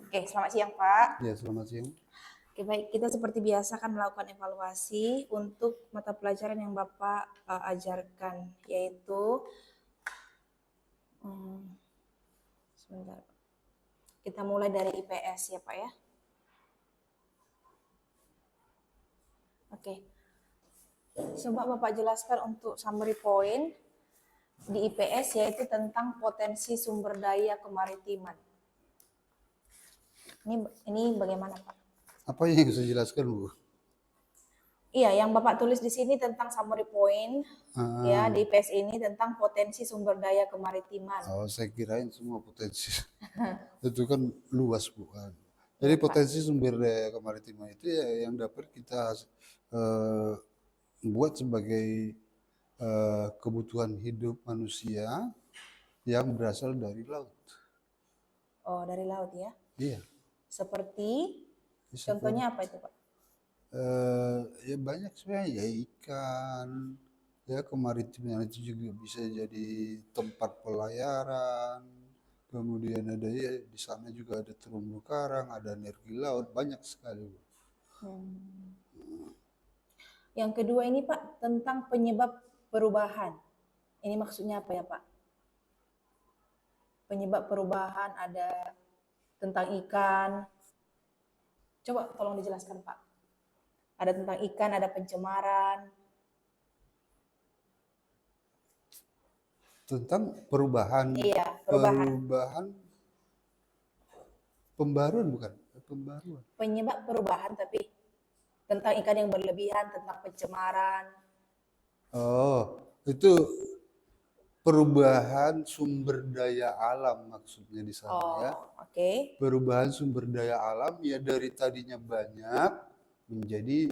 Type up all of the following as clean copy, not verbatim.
Oke, selamat siang Pak. Ya, selamat siang. Oke, baik. Kita seperti biasa akan melakukan evaluasi untuk mata pelajaran yang Bapak ajarkan, yaitu sebentar. Kita mulai dari IPS ya Pak ya. Oke. Coba Bapak jelaskan untuk summary point di IPS, yaitu tentang potensi sumber daya kemaritiman. Ini bagaimana Pak? Apa yang saya jelaskan, Bu? Iya, yang Bapak tulis di sini tentang summary point ya di IPS ini tentang potensi sumber daya kemaritiman. Saya kirain semua potensi. Itu kan luas, Bu. Jadi Ya, Pak. potensi sumber daya kemaritiman itu ya yang dapat kita eh, buat sebagai kebutuhan hidup manusia yang berasal dari laut. Oh, dari laut ya. Iya. Seperti Seperti, contohnya apa itu, Pak? ya banyak sebenarnya, ya ikan, ya kemaritiman itu juga bisa jadi tempat pelayaran. Kemudian ada ya di sana juga ada terumbu karang, ada energi laut, banyak sekali. Yang kedua ini Pak, tentang penyebab perubahan. Ini maksudnya apa ya Pak? Penyebab perubahan ada tentang ikan. Coba tolong dijelaskan Pak. Ada tentang ikan, ada pencemaran. Tentang perubahan, Iya, perubahan. pembaruan bukan? Pembaruan. Penyebab perubahan tapi tentang ikan yang berlebihan, tentang pencemaran. Oh, itu perubahan sumber daya alam maksudnya di sana ya. Oke. Perubahan sumber daya alam ya dari tadinya banyak menjadi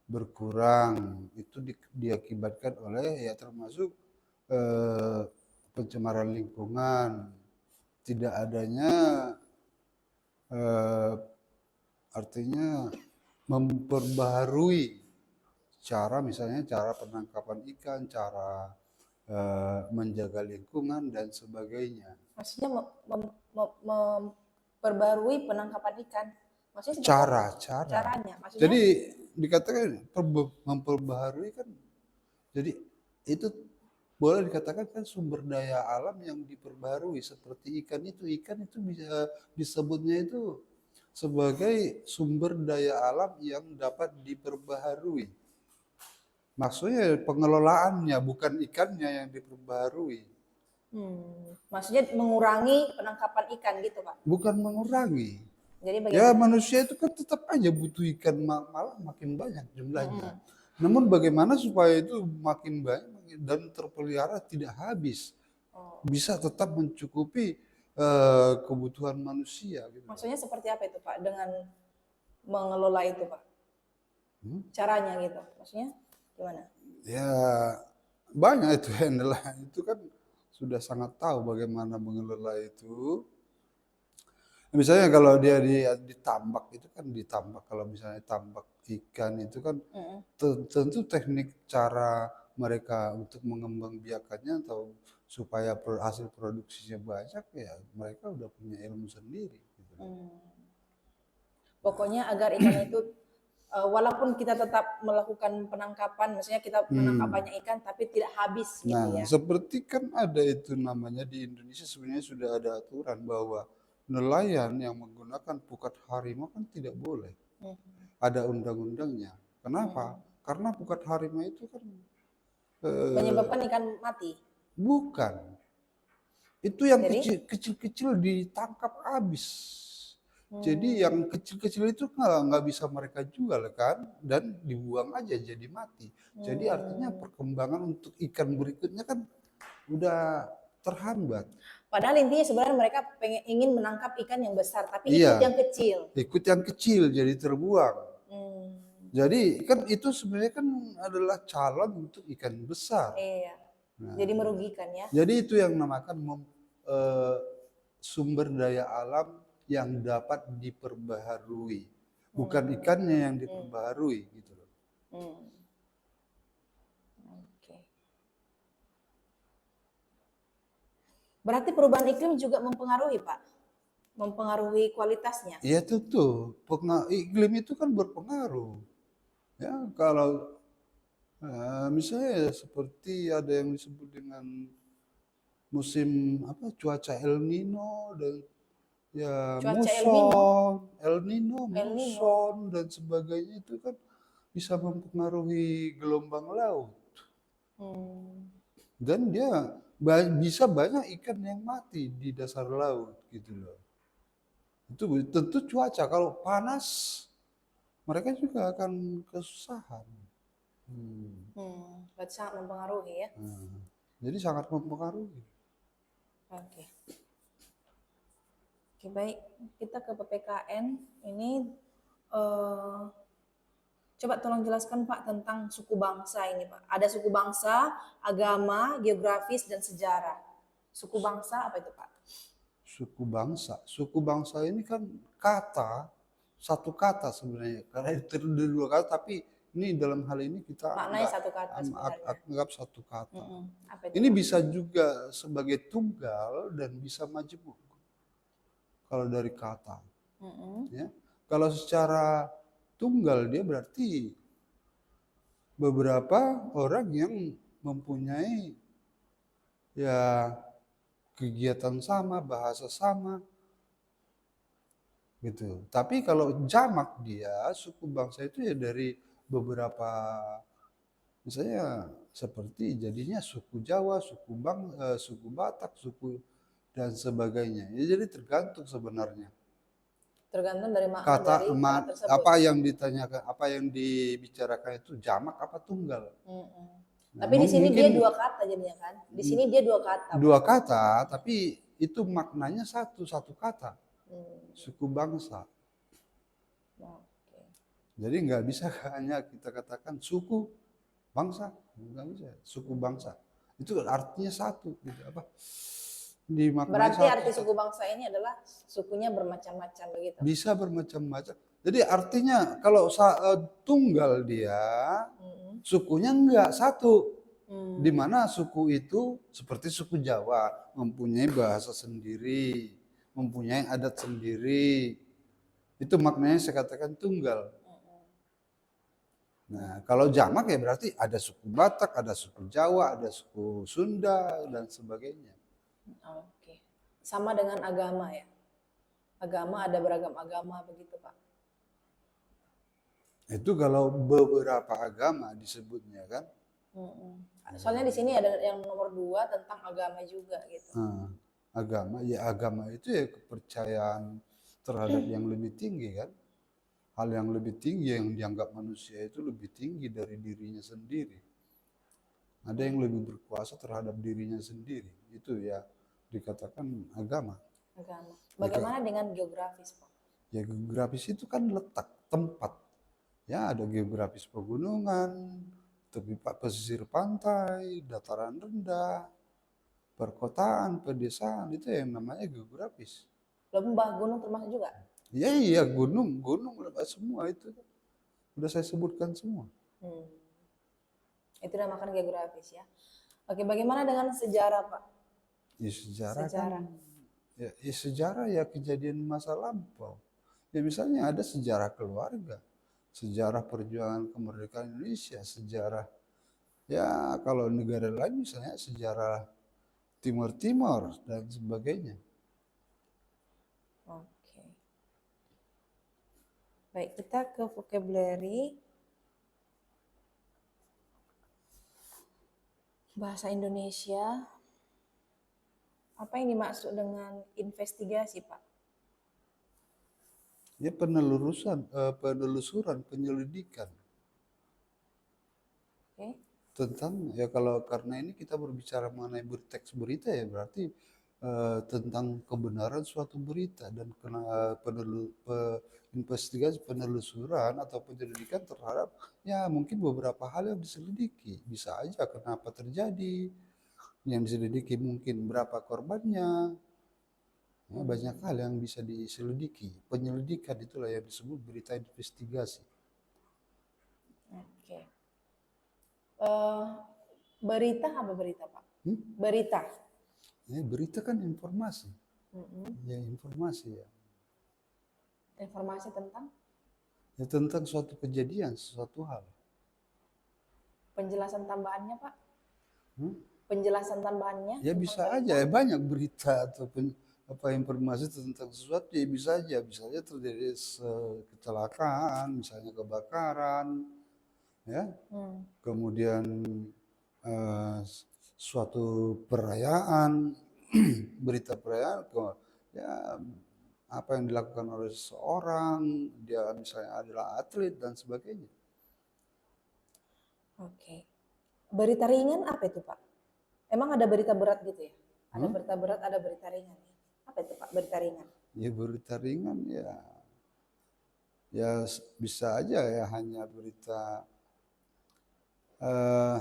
berkurang. Itu diakibatkan oleh ya termasuk pencemaran lingkungan, tidak adanya artinya memperbaharui cara, misalnya cara penangkapan ikan, cara menjaga lingkungan dan sebagainya. Maksudnya memperbarui penangkapan ikan. Maksudnya seperti Cara. caranya? Maksudnya Jadi dikatakan memperbaharui kan, jadi itu boleh dikatakan kan sumber daya alam yang diperbarui seperti ikan itu bisa disebutnya itu sebagai sumber daya alam yang dapat diperbaharui. Maksudnya pengelolaannya bukan ikannya yang diperbaharui. maksudnya mengurangi penangkapan ikan gitu Pak. Bukan mengurangi. Jadi Ya bagaimana? manusia itu kan tetap aja butuh ikan, malah makin banyak jumlahnya. Namun bagaimana supaya itu makin banyak dan terpelihara tidak habis, bisa tetap mencukupi kebutuhan manusia. Gitu. Maksudnya seperti apa itu Pak dengan mengelola itu Pak? Caranya gitu, maksudnya gimana? Ya banyak itu handle itu kan sudah sangat tahu bagaimana mengelola itu. Misalnya kalau dia ditambak itu kan ditambak, kalau misalnya tambak ikan itu kan tentu teknik cara mereka untuk mengembangbiakannya atau supaya hasil produksinya banyak ya mereka udah punya ilmu sendiri. Gitu. Pokoknya agar ikan itu walaupun kita tetap melakukan penangkapan, maksudnya kita menangkap banyak ikan tapi tidak habis gitu Nah, ya. seperti kan ada itu namanya di Indonesia sebenarnya sudah ada aturan bahwa nelayan yang menggunakan pukat harimau kan tidak boleh. Ada undang-undangnya. Kenapa? Karena pukat harimau itu kan Menyebabkan ikan mati. bukan. Itu yang Jadi kecil-kecil ditangkap habis. Jadi yang kecil-kecil itu nggak bisa mereka jual kan, dan dibuang aja jadi mati. Jadi artinya perkembangan untuk ikan berikutnya kan udah terhambat. padahal intinya sebenarnya mereka ingin menangkap ikan yang besar, tapi ikut Iya, yang kecil. ikut yang kecil jadi terbuang. Jadi kan itu sebenarnya kan adalah calon untuk ikan besar. Iya. Jadi merugikan ya. Jadi itu yang namakan sumber daya alam yang dapat diperbaharui, bukan ikannya yang diperbaharui gitu loh. Oke. Berarti perubahan iklim juga mempengaruhi Pak mempengaruhi kualitasnya. Ya tentu, iklim itu kan berpengaruh. Ya kalau misalnya seperti ada yang disebut dengan musim apa cuaca El Nino dan ya Cuaca El Nino, El Nino. muson dan sebagainya itu kan bisa mempengaruhi gelombang laut Hmm. dan dia bisa banyak ikan yang mati di dasar laut gitu loh. Itu tentu cuaca kalau panas mereka juga akan kesusahan. Hmm. Berarti sangat mempengaruhi ya. Nah, jadi sangat mempengaruhi. Oke. Oke, baik. Kita ke PPKN. Ini eh, coba tolong jelaskan Pak tentang suku bangsa ini Pak. Ada suku bangsa, agama, geografis, dan sejarah. Suku bangsa apa itu Pak? Suku bangsa ini kan kata, satu kata sebenarnya. Karena itu terdiri dari dua kata, tapi ini dalam hal ini kita Maknanya satu kata sebenarnya. anggap satu kata. Apa itu Ini Pak? bisa juga sebagai tunggal dan bisa majemuk. Kalau dari kata, ya. Kalau secara tunggal dia berarti beberapa orang yang mempunyai ya kegiatan sama, bahasa sama, gitu. Tapi kalau jamak dia suku bangsa itu ya dari beberapa misalnya seperti jadinya suku Jawa, suku Batak, suku dan sebagainya. Ya, jadi tergantung sebenarnya. Tergantung dari makna Kata dari kata tersebut. apa yang ditanyakan, apa yang dibicarakan itu jamak apa tunggal. Nah, Tapi di sini dia mungkin dua kata jadinya kan? Di sini dia dua kata. Pak. dua kata, tapi itu maknanya satu kata. Suku bangsa. Oke. Jadi nggak bisa hanya kita katakan suku bangsa, nggak bisa. Suku bangsa itu artinya satu, gitu apa? Dimaknai Berarti satu. arti suku bangsa ini adalah sukunya bermacam-macam begitu. Bisa bermacam-macam. Jadi artinya kalau tunggal dia, sukunya enggak satu. Di mana suku itu seperti suku Jawa mempunyai bahasa sendiri, mempunyai adat sendiri. Itu maknanya saya katakan tunggal. Nah, kalau jamak ya berarti ada suku Batak, ada suku Jawa, ada suku Sunda dan sebagainya. Oke. Sama dengan agama ya. Agama ada beragam agama begitu Pak. Itu kalau beberapa agama disebutnya kan. Soalnya di sini ada yang nomor 2 tentang agama juga gitu. Agama itu ya kepercayaan terhadap yang lebih tinggi kan. Hal yang lebih tinggi yang dianggap manusia itu lebih tinggi dari dirinya sendiri. Ada yang lebih berkuasa terhadap dirinya sendiri. Itu ya dikatakan agama. Agama. Bagaimana dengan geografis Pak? Ya geografis itu kan letak, tempat. Ya ada geografis pegunungan, tepi pesisir pantai, dataran rendah, perkotaan, pedesaan, itu yang namanya geografis. Lembah, gunung termasuk juga? Iya gunung semua itu. Udah saya sebutkan semua. Itu namakan geografis ya. Oke, bagaimana dengan sejarah Pak? Ya sejarah. Kan, sejarah ya kejadian masa lampau. Ya misalnya ada sejarah keluarga, sejarah perjuangan kemerdekaan Indonesia, sejarah ya kalau negara lain misalnya sejarah Timur dan sebagainya. Oke. Baik, kita ke vocabulary. Bahasa Indonesia. Apa yang dimaksud dengan investigasi, Pak? Ya penelusuran, penyelidikan. Oke. Tentang ya kalau karena ini kita berbicara mengenai teks berita ya berarti tentang kebenaran suatu berita dan investigasi penelusuran atau penyelidikan terhadap ya mungkin beberapa hal yang diselidiki bisa aja kenapa terjadi yang diselidiki mungkin berapa korbannya ya, banyak hal yang bisa diselidiki penyelidikan itulah yang disebut berita investigasi. Oke. Berita apa berita Pak? Berita. Ya, berita kan informasi. Mm-mm. Ya informasi ya. Informasi tentang Ya tentang suatu kejadian, suatu hal. penjelasan tambahannya, Pak. Hmm? Penjelasan tambahannya Ya tentang bisa berita. aja, ya banyak berita atau apa informasi tentang sesuatu ya bisa aja terjadi kecelakaan, misalnya kebakaran, ya, Hmm. kemudian eh, suatu perayaan, berita perayaan, ya apa yang dilakukan oleh seseorang, dia misalnya adalah atlet dan sebagainya. Oke. Berita ringan apa itu, Pak? Emang ada berita berat gitu ya? Ada Hmm? berita berat, ada berita ringan. Apa itu, Pak, berita ringan? Ya berita ringan ya, ya bisa aja ya hanya berita eh,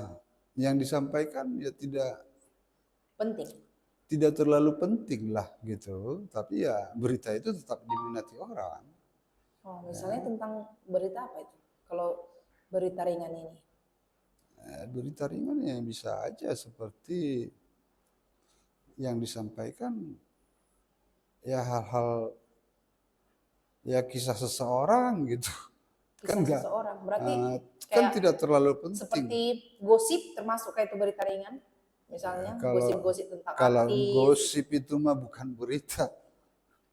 yang disampaikan ya Penting. tidak terlalu penting lah gitu, tapi ya berita itu tetap diminati orang. Oh, misalnya tentang berita apa itu? Kalau berita ringan ini. Berita ringan ya bisa aja seperti yang disampaikan ya hal-hal ya kisah seseorang gitu kan Kisah enggak seseorang. Berarti kan kayak tidak terlalu penting. seperti gosip termasuk kayak itu berita ringan. Ya, Misalnya kalau gosip-gosip tentang kalau artis. gosip itu mah bukan berita,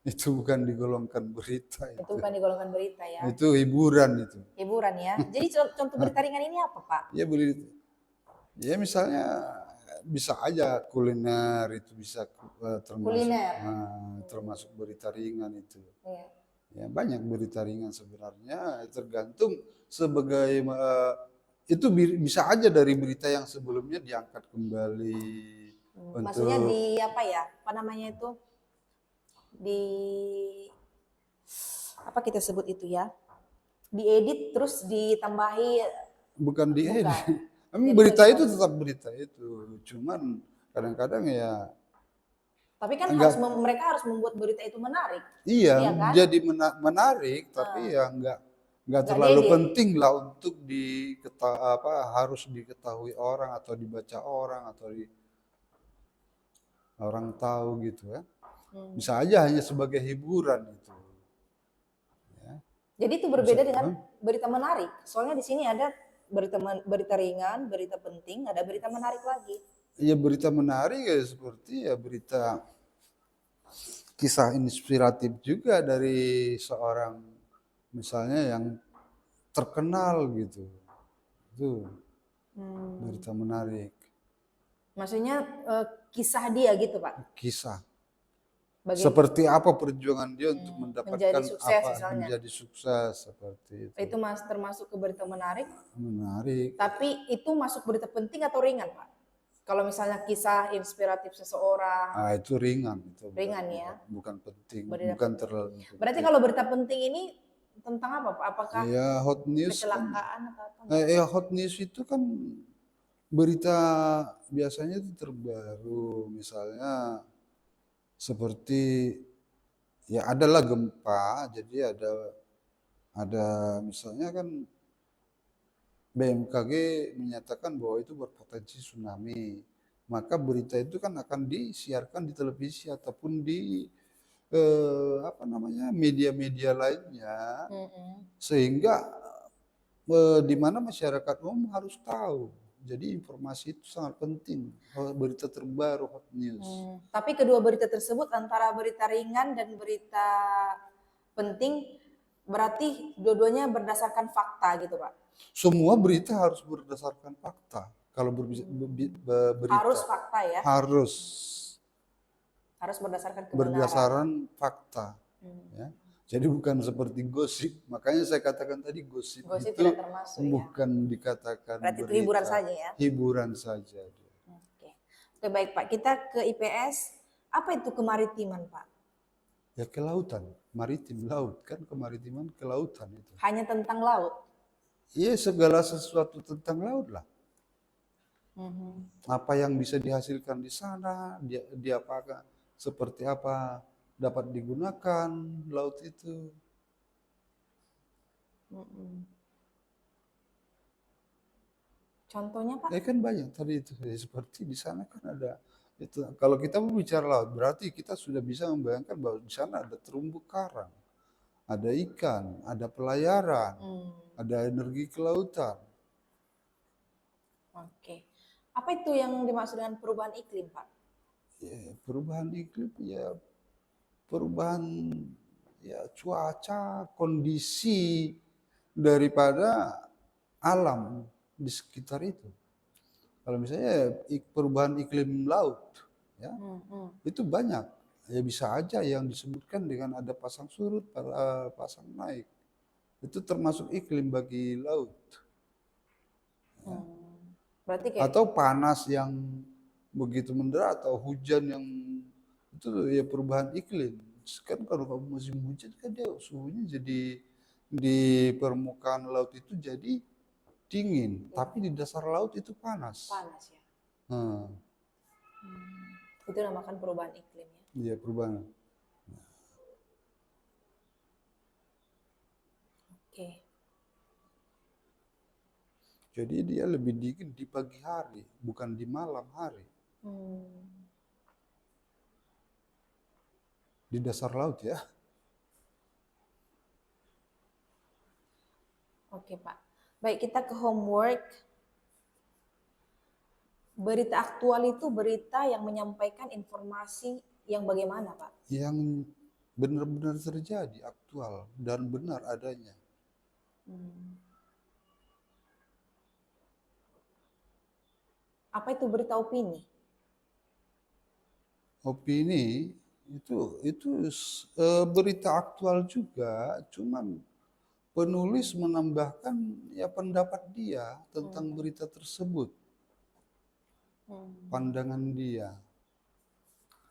itu bukan digolongkan berita Itu bukan digolongkan berita ya. itu hiburan itu. Hiburan ya. Jadi contoh berita ringan ini apa, Pak? Ya berita, ya misalnya bisa aja kuliner itu bisa termasuk Kuliner. termasuk berita ringan itu. Iya. Ya banyak berita ringan sebenarnya tergantung sebagai itu bisa aja dari berita yang sebelumnya diangkat kembali Maksudnya untuk di apa ya? Apa namanya itu? Di apa kita sebut itu ya? Diedit terus ditambahi bukan diedit. bukan. Emang Jadi berita itu bagaimana? tetap berita itu, cuman kadang-kadang ya Tapi kan harus enggak mereka harus membuat berita itu menarik. iya Iya kan? jadi menarik tapi Nah, ya enggak nggak terlalu diedit. penting lah untuk harus diketahui orang atau dibaca orang atau orang tahu gitu ya. Hmm. Bisa aja hanya sebagai hiburan itu. Ya. Jadi itu Bisa, berbeda dengan berita menarik. Soalnya di sini ada berita ringan, berita penting, ada berita menarik lagi. ya berita menarik ya seperti ya berita kisah inspiratif juga dari seorang misalnya yang terkenal gitu. Itu berita menarik. Maksudnya kisah dia gitu, Pak. Kisah. Bagaimana Seperti apa perjuangan dia untuk menjadi mendapatkan sukses apa misalnya. menjadi sukses seperti itu. Itu termasuk ke berita menarik, Menarik. tapi itu masuk berita penting atau ringan, Pak? Kalau misalnya kisah inspiratif seseorang, Itu ringan itu ringan ya. bukan penting, Berita bukan penting. terlalu penting. Berarti kalau berita penting ini tentang apa, Pak? Apakah Ya hot news kan kecelakaan atau apa? hot news itu kan berita biasanya itu terbaru, misalnya seperti ya adalah gempa, jadi ada misalnya kan BMKG menyatakan bahwa itu berpotensi tsunami. Maka berita itu kan akan disiarkan di televisi ataupun di apa namanya media-media lainnya, sehingga di mana masyarakat umum harus tahu. Jadi informasi itu sangat penting, berita terbaru, hot news. Tapi kedua berita tersebut antara berita ringan dan berita penting berarti dua-duanya berdasarkan fakta gitu, Pak. Semua berita harus berdasarkan fakta. Kalau berita Harus fakta ya, harus harus berdasarkan kebenaran. berdasarkan fakta. Ya. Jadi bukan seperti gosip. Makanya saya katakan tadi gosip Gosip itu tidak termasuk ya. bukan dikatakan Berarti itu berita. hiburan saja ya. Hiburan saja. Oke. Oke, baik Pak. Kita ke IPS. Apa itu kemaritiman, Pak? Ya kelautan, maritim, laut kan kemaritiman kelautan itu. Hanya tentang laut. Iya segala sesuatu tentang laut lah. Apa yang bisa dihasilkan di sana, dia apakah seperti apa dapat digunakan laut itu. Contohnya, Pak? Kan banyak tadi itu seperti di sana kan ada Itu kalau kita berbicara laut, berarti kita sudah bisa membayangkan bahwa di sana ada terumbu karang, ada ikan, ada pelayaran, Hmm, ada energi kelautan. oke. Apa itu yang dimaksud dengan perubahan iklim, Pak? Ya, perubahan iklim ya perubahan ya cuaca, kondisi daripada alam di sekitar itu. Kalau misalnya perubahan iklim laut, ya Hmm, hmm, itu banyak. Ya bisa aja yang disebutkan dengan ada pasang surut, pasang naik. Itu termasuk iklim bagi laut. hmm. Berarti kayak, Atau panas yang begitu mendera atau hujan yang itu ya perubahan iklim. Kan kalau musim hujan kan dia suhunya jadi di permukaan laut itu jadi dingin, tapi di dasar laut itu panas. panas ya. Nah, Itu namakan perubahan iklim ya. iya perubahan. Oke. Jadi dia lebih dingin di pagi hari, bukan di malam hari. Hmm. Di dasar laut ya. Oke, Pak. Baik, kita ke homework. Berita aktual itu berita yang menyampaikan informasi yang bagaimana, Pak? Yang benar-benar terjadi, aktual, dan benar adanya. Hmm. Apa itu berita opini? Opini itu berita aktual juga, cuman penulis menambahkan ya pendapat dia tentang berita tersebut, Hmm. pandangan dia.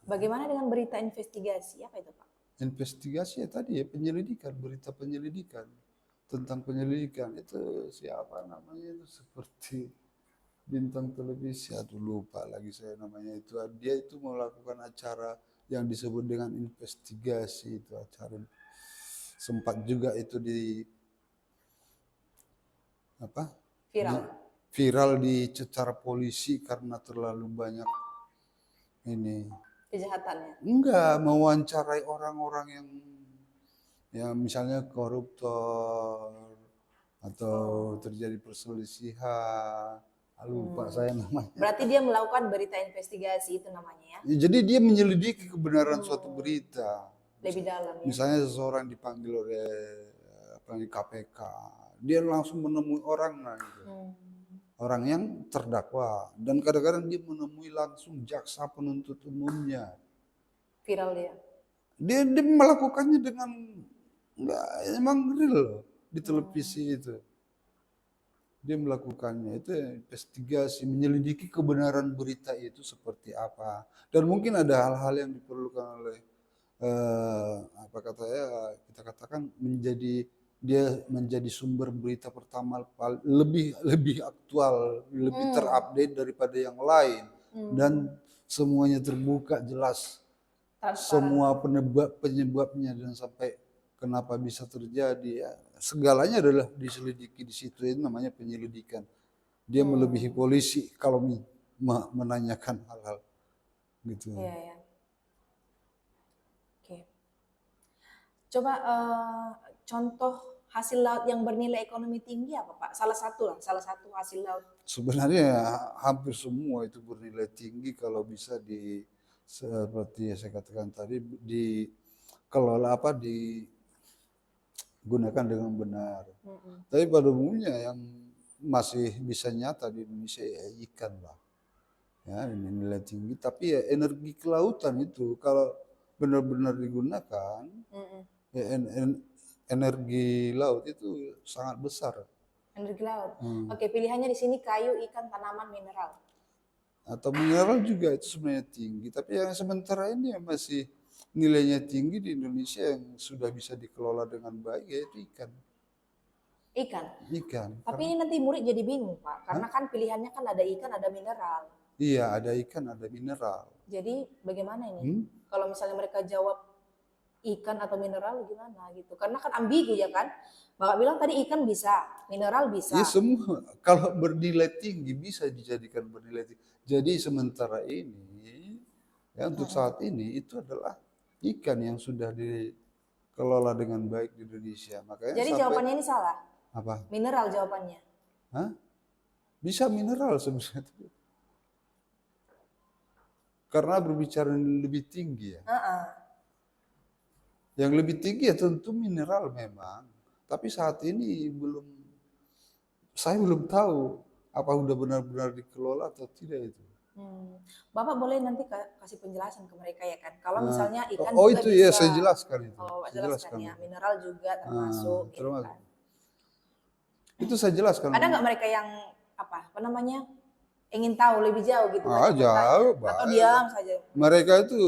Bagaimana dengan berita investigasi? Apa itu, Pak? Investigasi ya tadi ya penyelidikan, berita penyelidikan tentang penyelidikan itu siapa namanya itu seperti bintang televisi, aduh lupa lagi saya namanya itu. Dia itu melakukan acara yang disebut dengan investigasi itu acara sempat juga itu di apa Viral. viral dicecar polisi karena terlalu banyak ini Kejahatannya. enggak mewawancarai orang-orang yang ya misalnya koruptor atau terjadi perselisihan. Lupa saya namanya. Berarti dia melakukan berita investigasi itu namanya ya. Ya, jadi dia menyelidiki kebenaran suatu berita. Lebih dalam ya. Misalnya seseorang dipanggil oleh KPK, dia langsung menemui orang nah, gitu. Orang yang terdakwa dan kadang-kadang dia menemui langsung jaksa penuntut umumnya. Viral dia. Dia melakukannya dengan enggak emang real di televisi itu. Dia melakukannya itu investigasi, menyelidiki kebenaran berita itu seperti apa. Dan mungkin ada hal-hal yang diperlukan oleh apa katanya kita katakan dia menjadi sumber berita pertama lebih aktual, lebih terupdate daripada yang lain dan semuanya terbuka jelas semua penyebabnya dan sampai kenapa bisa terjadi ya segalanya adalah diselidiki di situ itu namanya penyelidikan. Dia melebihi polisi kalau menanyakan hal-hal gitu. Iya, ya. Oke. Coba contoh hasil laut yang bernilai ekonomi tinggi apa, Pak? Salah satu hasil laut. Sebenarnya hampir semua itu bernilai tinggi kalau bisa seperti yang saya katakan tadi dikelola digunakan dengan benar. Tapi pada umumnya yang masih bisa nyata di Indonesia ya ikan lah. Ya, ini nilai tinggi. Tapi ya energi kelautan itu kalau benar-benar digunakan, ya energi laut itu sangat besar. Energi laut. Oke, pilihannya di sini kayu, ikan, tanaman, mineral. Atau mineral juga itu sebenarnya tinggi. Tapi yang sementara ini yang masih nilainya tinggi di Indonesia yang sudah bisa dikelola dengan baik yaitu ikan. Ikan. Ikan. Tapi ini nanti murid jadi bingung, Pak. Karena kan pilihannya kan ada ikan, ada mineral. Iya, ada ikan, ada mineral. Jadi bagaimana ini? Kalau misalnya mereka jawab ikan atau mineral gimana gitu? Karena kan ambigu ya kan? Bapak bilang tadi ikan bisa, mineral bisa. Ya semua kalau bernilai tinggi bisa dijadikan bernilai tinggi. Jadi sementara ini Ya, untuk saat ini itu adalah ikan yang sudah dikelola dengan baik di Indonesia. Makanya Jadi sampai jawabannya ini salah. apa? Mineral jawabannya. Hah? Bisa mineral sebenarnya. Karena berbicara lebih tinggi ya. Heeh. Yang lebih tinggi ya tentu mineral memang. Tapi saat ini saya belum tahu apa udah benar-benar dikelola atau tidak itu. Hmm. Bapak boleh nanti kasih penjelasan ke mereka ya kan. Kalau Nah, misalnya ikan oh juga itu ya bisa, saya jelaskan itu. oh Pak Saya jelaskan jelaskan ya, itu. mineral juga termasuk gitu Terus kan. itu saya jelaskan. Ada nggak mereka yang apa namanya ingin tahu lebih jauh gitu, Ah, banyak bertanya jauh atau baik lah. diam saja? Mereka itu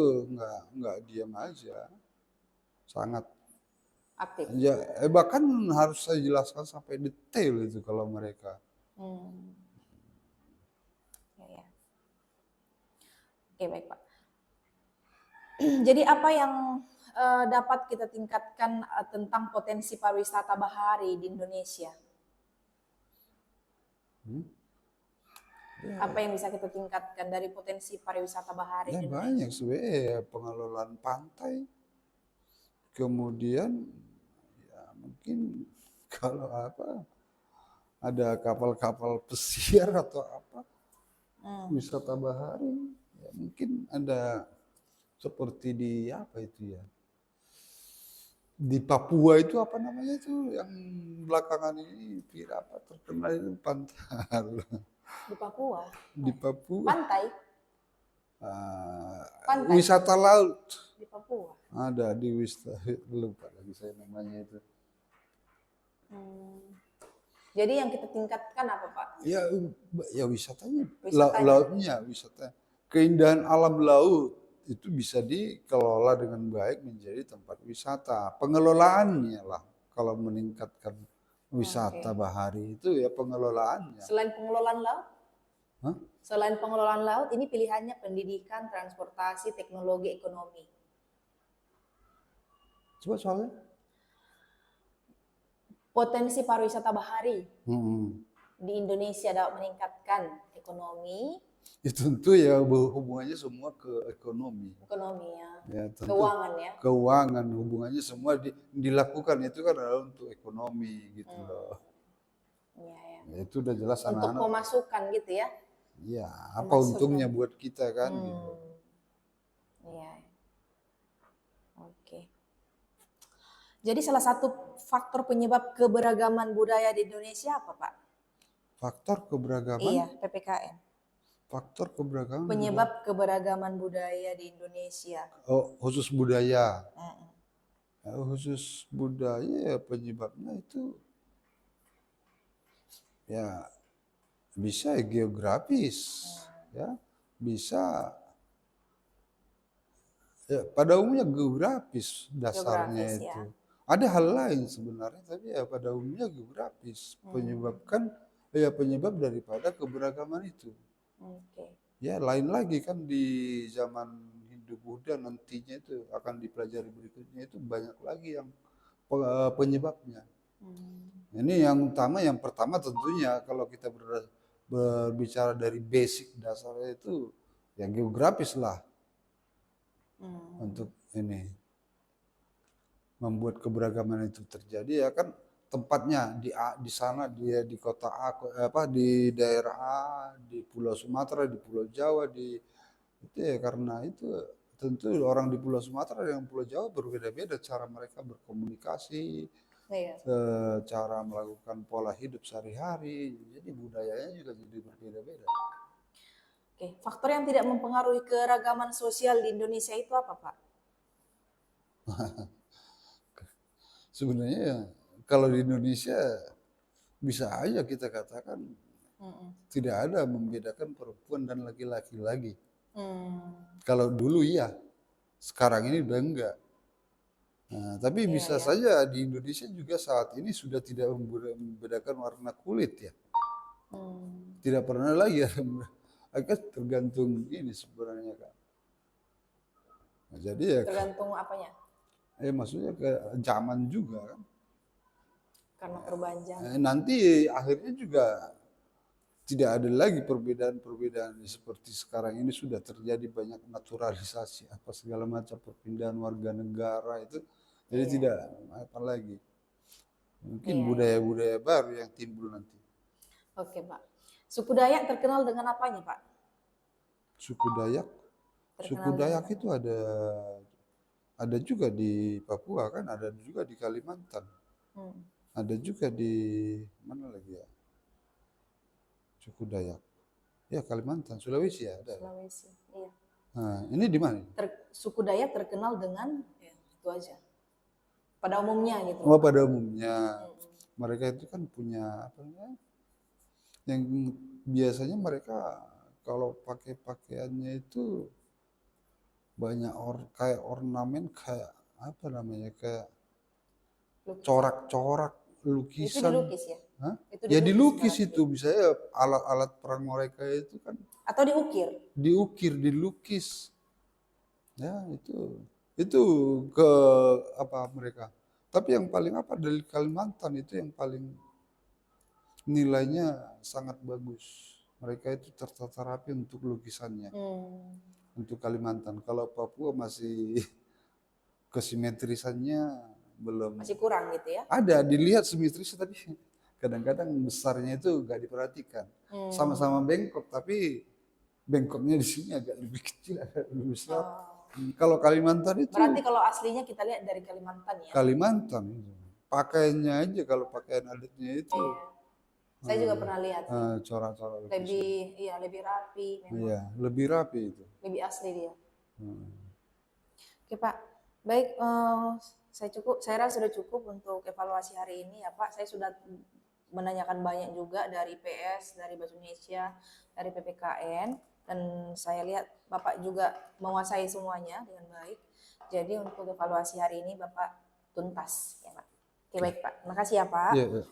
nggak diam aja, sangat Aktif. ya bahkan harus saya jelaskan sampai detail itu kalau mereka. Hmm. Ya, ya. Oke baik Pak. Jadi apa yang dapat kita tingkatkan tentang potensi pariwisata bahari di Indonesia? Hmm? Apa yang bisa kita tingkatkan dari potensi pariwisata bahari Ya di banyak Indonesia? sebenarnya pengelolaan pantai, kemudian ya mungkin kalau apa ada kapal-kapal pesiar atau apa wisata bahari, ya mungkin ada seperti di apa itu ya, di Papua itu apa namanya itu yang belakangan ini apa terkenal itu pantai Di Papua? di Papua Pantai? ah, Pantai wisata laut di Papua. ada di wisata lupa lagi saya namanya itu. Hmm. Jadi yang kita tingkatkan apa Pak? Ya wisatanya, Wisatanya. lautnya, wisata. Keindahan alam laut itu bisa dikelola dengan baik menjadi tempat wisata. Pengelolaannya lah kalau meningkatkan wisata Oke. bahari itu ya pengelolaannya. Selain pengelolaan laut? Hah? Selain pengelolaan laut, ini pilihannya pendidikan, transportasi, teknologi, ekonomi. Coba soalnya. Potensi pariwisata bahari Hmm. di Indonesia dapat meningkatkan ekonomi, Ya tentu ya hubungannya semua ke ekonomi. ya, Ya, tentu keuangan ya. keuangan hubungannya semua dilakukan itu kan adalah untuk ekonomi gitu loh. Ya, ya. Ya, itu udah jelas Untuk anak-anak. pemasukan gitu ya. Ya, apa Pemasukan. untungnya buat kita kan gitu. Iya. Oke. Jadi salah satu faktor penyebab keberagaman budaya di Indonesia apa, Pak? Faktor keberagaman, Iya, PPKN. faktor keberagaman Penyebab keberagaman budaya di Indonesia. oh, khusus budaya. Mm-mm. Ya, khusus budaya ya penyebabnya itu ya bisa geografis, ya bisa ya, pada umumnya geografis dasarnya Geografis, itu. ya. Ada hal lain sebenarnya, tapi ya pada umumnya geografis penyebab daripada keberagaman itu. Oke. Ya lain lagi kan di zaman Hindu-Buddha nantinya itu akan dipelajari berikutnya itu banyak lagi yang penyebabnya. Ini yang utama, yang pertama tentunya kalau kita berbicara dari basic dasarnya itu ya geografis lah untuk ini membuat keberagaman itu terjadi ya kan tempatnya di sana dia di kota A apa di daerah A di Pulau Sumatera di Pulau Jawa di itu ya karena itu tentu orang di Pulau Sumatera dengan Pulau Jawa berbeda-beda cara mereka berkomunikasi Iya. cara melakukan pola hidup sehari-hari jadi budayanya juga jadi berbeda-beda. Oke, faktor yang tidak mempengaruhi keragaman sosial di Indonesia itu apa, Pak? Sebenarnya ya, kalau di Indonesia bisa aja kita katakan tidak ada membedakan perempuan dan laki-laki lagi. Kalau dulu iya, sekarang ini udah enggak. Nah, tapi bisa saja di Indonesia juga saat ini sudah tidak membedakan warna kulit ya. Tidak pernah lagi agak tergantung ini sebenarnya Kak. Nah, jadi ya Tergantung apanya? maksudnya ke zaman juga kan. Karena perbanjang. Nanti akhirnya juga tidak ada lagi perbedaan-perbedaan seperti sekarang ini. Sudah terjadi banyak naturalisasi apa segala macam, perpindahan warga negara itu, jadi Iya, tidak apa lagi, mungkin iya, iya. budaya-budaya baru yang timbul nanti. Oke, Pak. Suku Dayak terkenal dengan apanya, Pak? Suku Dayak, suku Terkenal dengan Dayak itu ada juga di Papua kan, ada juga di Kalimantan, hmm, ada juga di mana lagi ya, suku Dayak. Ya Kalimantan, Sulawesi ya ada. Sulawesi. Iya. Nah, ini di mana? Suku Dayak terkenal dengan ya, itu aja. Pada umumnya gitu, Oh, Pak. pada umumnya Hmm. mereka itu kan punya apa namanya? Yang biasanya mereka kalau pakai pakaiannya itu banyak kayak ornamen, kayak apa namanya, kayak Lukisan. corak-corak Itu lukisan. dilukis ya? Hah? Itu Ya dilukis berarti. itu, bisa ya alat-alat perang mereka itu kan Atau diukir? diukir, dilukis. Ya itu ke apa mereka. Tapi yang paling apa dari Kalimantan itu yang paling nilainya sangat bagus. Mereka itu tertata rapi untuk lukisannya. Hmm. Untuk Kalimantan. Kalau Papua masih kesimetrisannya belum Masih kurang gitu ya? ada, dilihat simetris tapi kadang-kadang besarnya itu nggak diperhatikan. Hmm. Sama-sama bengkok tapi bengkoknya di sini agak lebih kecil, agak lebih besar. Oh. Kalau Kalimantan itu Berarti kalau aslinya kita lihat dari Kalimantan ya? Kalimantan pakaiannya aja, kalau pakaian adatnya itu Iya. Saya juga pernah lihat sih. corak-corak lukisan. Lebih rapi memang. Iya, lebih rapi itu. Lebih asli dia. Hmm. Oke, Pak. Baik, saya rasa sudah cukup untuk evaluasi hari ini ya, Pak. Saya sudah menanyakan banyak juga dari PS, dari Bahasa Indonesia, dari PPKN, dan saya lihat Bapak juga menguasai semuanya dengan baik. Jadi untuk evaluasi hari ini Bapak tuntas ya, Pak. Oke, baik, Pak. Terima kasih ya, Pak. Iya, iya.